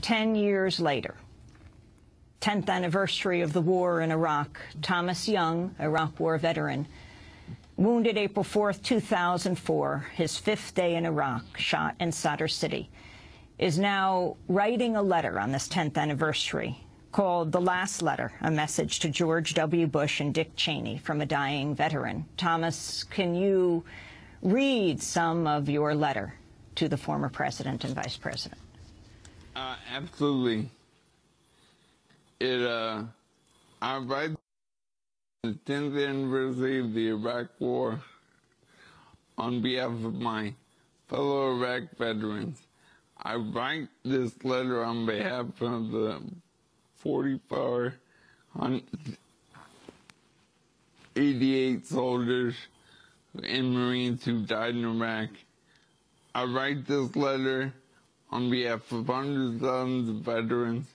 10 years later, 10th anniversary of the war in Iraq, Thomas Young, Iraq War veteran, wounded April 4th, 2004, his 5th day in Iraq, shot in Sadr City, is now writing a letter on this 10th anniversary called The Last Letter, a message to George W. Bush and Dick Cheney from a dying veteran. Thomas, can you read some of your letter to the former president and vice president? Absolutely. I write the 10th anniversary of the Iraq War on behalf of my fellow Iraq veterans. I write this letter on behalf of the 4,488 soldiers and Marines who died in Iraq. I write this letter on behalf of hundreds of thousands of veterans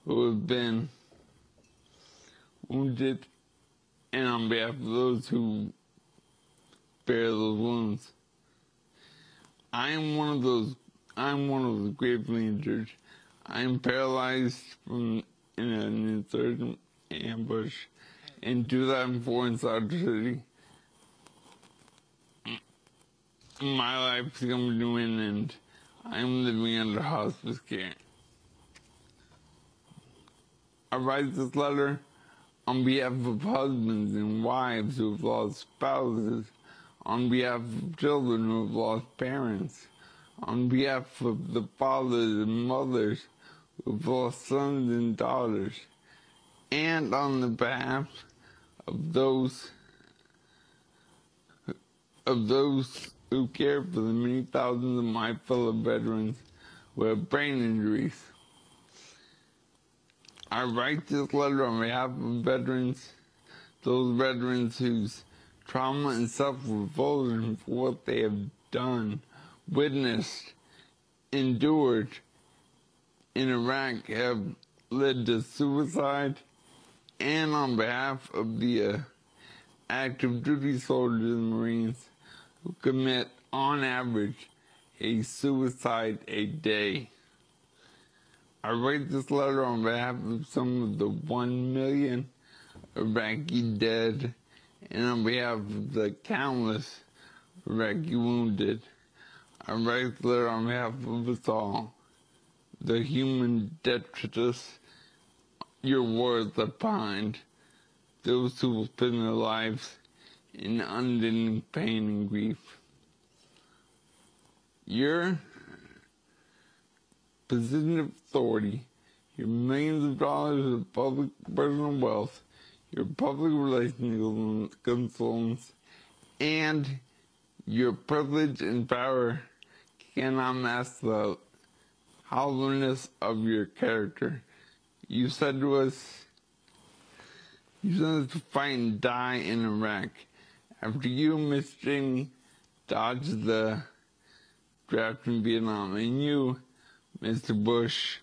who have been wounded, and on behalf of those who bear those wounds. I'm one of those gravely injured. I am paralyzed in an insurgent ambush in 2004 in Sadr City. My life's coming to an end. I'm living under hospice care. I write this letter on behalf of husbands and wives who have lost spouses, on behalf of children who have lost parents, on behalf of the fathers and mothers who have lost sons and daughters, and on the behalf of those who care for the many thousands of my fellow veterans who have brain injuries. I write this letter on behalf of veterans, those veterans whose trauma and self-revulsion for what they have done, witnessed, endured in Iraq have led to suicide, and on behalf of the active duty soldiers and Marines who commit, on average, a suicide a day. I write this letter on behalf of some of the 1 million Iraqi dead, and on behalf of the countless Iraqi wounded. I write this letter on behalf of us all, the human detritus your words are behind, those who will spend their lives in unending pain and grief. Your position of authority, your millions of dollars of public personal wealth, your public relations consultants, and your privilege and power cannot mask the hollowness of your character. You said to us to fight and die in Iraq. After you, Miss Cheney, dodged the draft in Vietnam, and you, Mr. Bush,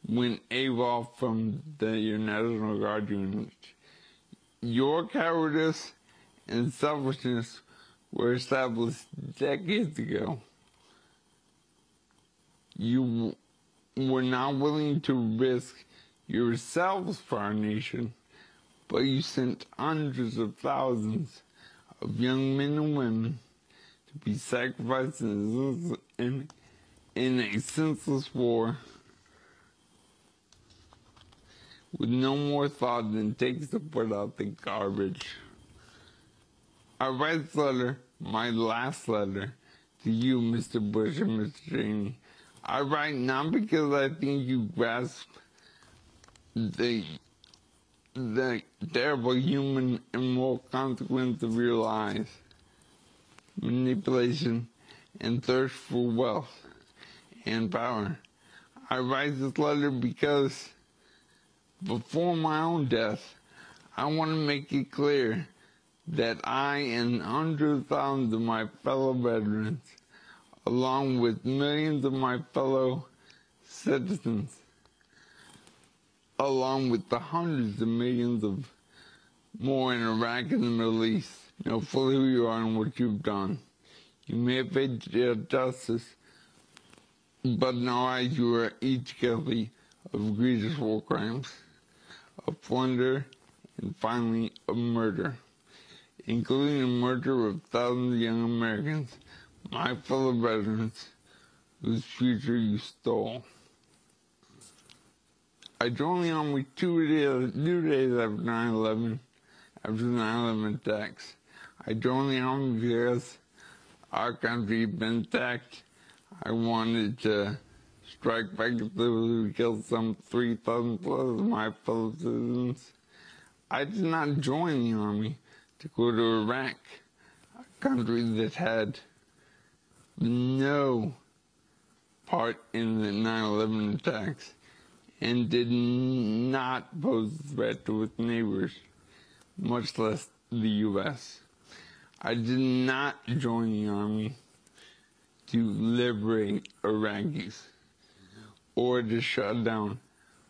went AWOL from your National Guard unit. Your cowardice and selfishness were established decades ago. You were not willing to risk yourselves for our nation, but you sent hundreds of thousands of young men and women to be sacrificed in a senseless war with no more thought than takes to put out the garbage. I write this letter, my last letter, to you, Mr. Bush and Mr. Cheney. I write not because I think you grasp the terrible human and moral consequence of your lies, manipulation, and thirst for wealth and power. I write this letter because before my own death, I want to make it clear that I and hundreds of thousands of my fellow veterans, along with millions of my fellow citizens, along with the hundreds of millions of more in Iraq and the Middle East, know fully who you are and what you've done. You may have faced justice, But now you are each guilty of egregious war crimes, of plunder, and finally of murder, including the murder of thousands of young Americans, my fellow veterans, whose future you stole. I joined the Army 2 days after 9/11, after the 9/11 attacks. I joined the Army because our country had been attacked. I wanted to strike back at those who killed some 3,000 plus of my fellow citizens. I did not join the Army to go to Iraq, a country that had no part in the 9/11 attacks and did not pose a threat to its neighbors, much less the U.S. I did not join the Army to liberate Iraqis or to shut down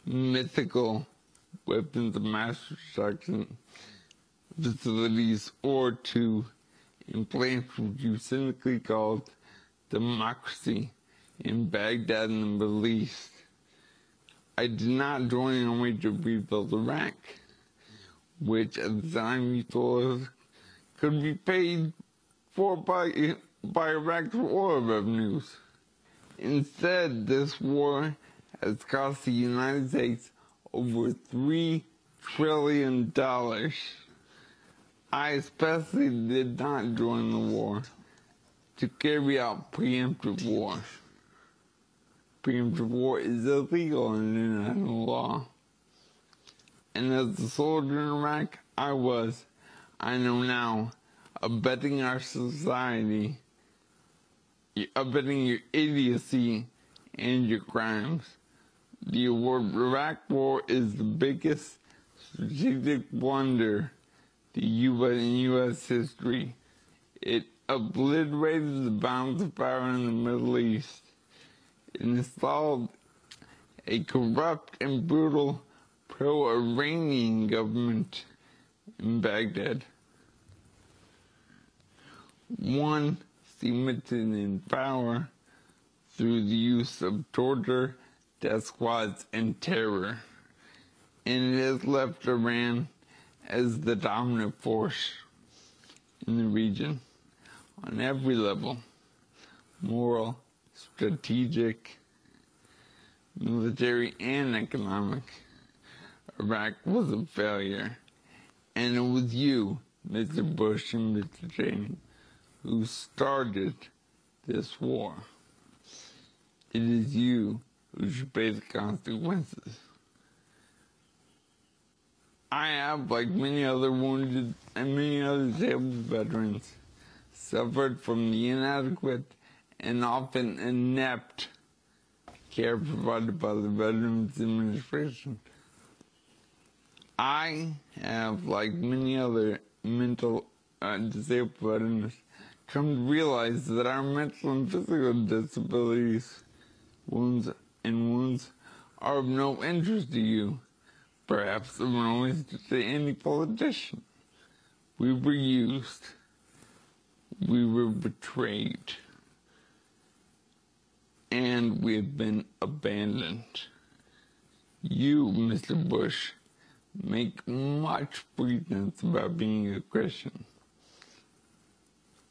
mythical weapons of mass destruction facilities or to implant what you cynically called democracy in Baghdad and the Middle East. I did not join the Army to rebuild Iraq, which at the time you told us could be paid for by Iraq's oil revenues. Instead, this war has cost the United States over $3 trillion. I especially did not join the war to carry out preemptive war. Preemptive war is illegal in international law. And as a soldier in Iraq, I know now, abetting our society, abetting your idiocy and your crimes. The Iraq War is the biggest strategic blunder in U.S. history. It obliterated the balance of power in the Middle East. It installed a corrupt and brutal pro-Iranian government in Baghdad. One cemented in power through the use of torture, death squads, and terror. And it has left Iran as the dominant force in the region on every level: moral, strategic, military, and economic. Iraq was a failure, and it was you, Mr. Bush and Mr. Cheney, who started this war. It is you who should pay the consequences. I have, like many other wounded and many other disabled veterans, suffered from the inadequate and often inept care provided by the Veterans Administration. I have, like many other mental disabled veterans, come to realize that our mental and physical disabilities, wounds are of no interest to you, perhaps of no interest to any politician. We were used. We were betrayed. And we have been abandoned. You, Mr. Bush, make much pretense about being a Christian.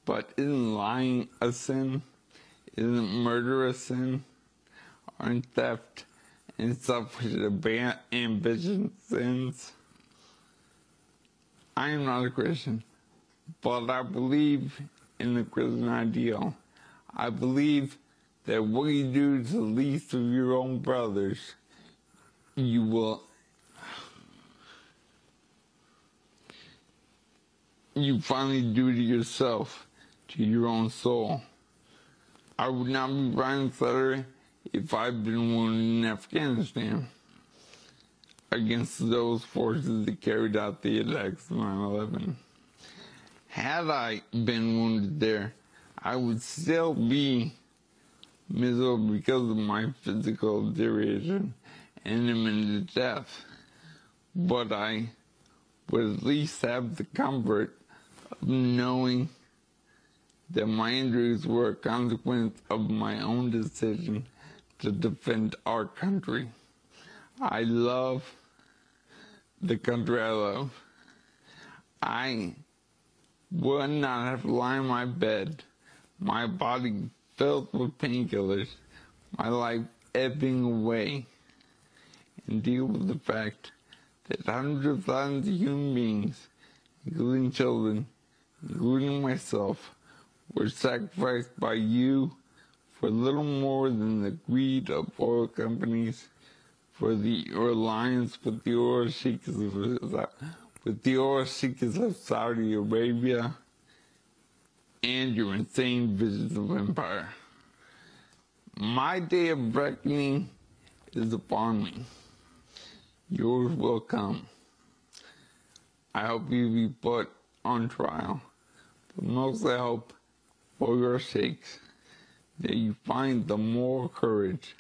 But isn't lying a sin? Isn't murder a sin? Aren't theft and selfish ambition sins? I am not a Christian, but I believe in the Christian ideal. I believe that what you do to the least of your own brothers, you finally do to yourself, to your own soul. I would not be writing this letter if I'd been wounded in Afghanistan against those forces that carried out the attacks of 9/11. Had I been wounded there, I would still be miserable because of my physical deterioration and imminent death. But I would at least have the comfort of knowing that my injuries were a consequence of my own decision to defend our country. I love the country I love. I would not have to lie in my bed, my body filled with painkillers, my life ebbing away, and deal with the fact that hundreds of thousands of human beings, including children, including myself, were sacrificed by you for little more than the greed of oil companies, for your alliance with the oil seekers of Saudi Arabia, and your insane visions of empire. My day of reckoning is upon me. Yours will come. I hope you be put on trial, but mostly I hope, for your sakes, that you find the moral courage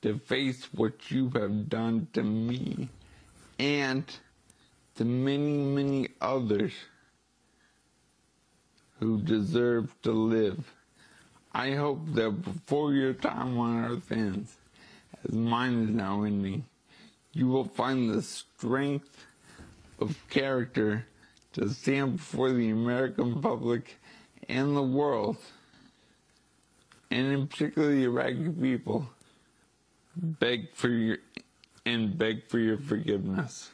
to face what you have done to me and to many, many others who deserve to live. I hope that before your time on earth ends, as mine is now ending, you will find the strength of character to stand before the American public and the world, and in particular the Iraqi people, beg for your forgiveness.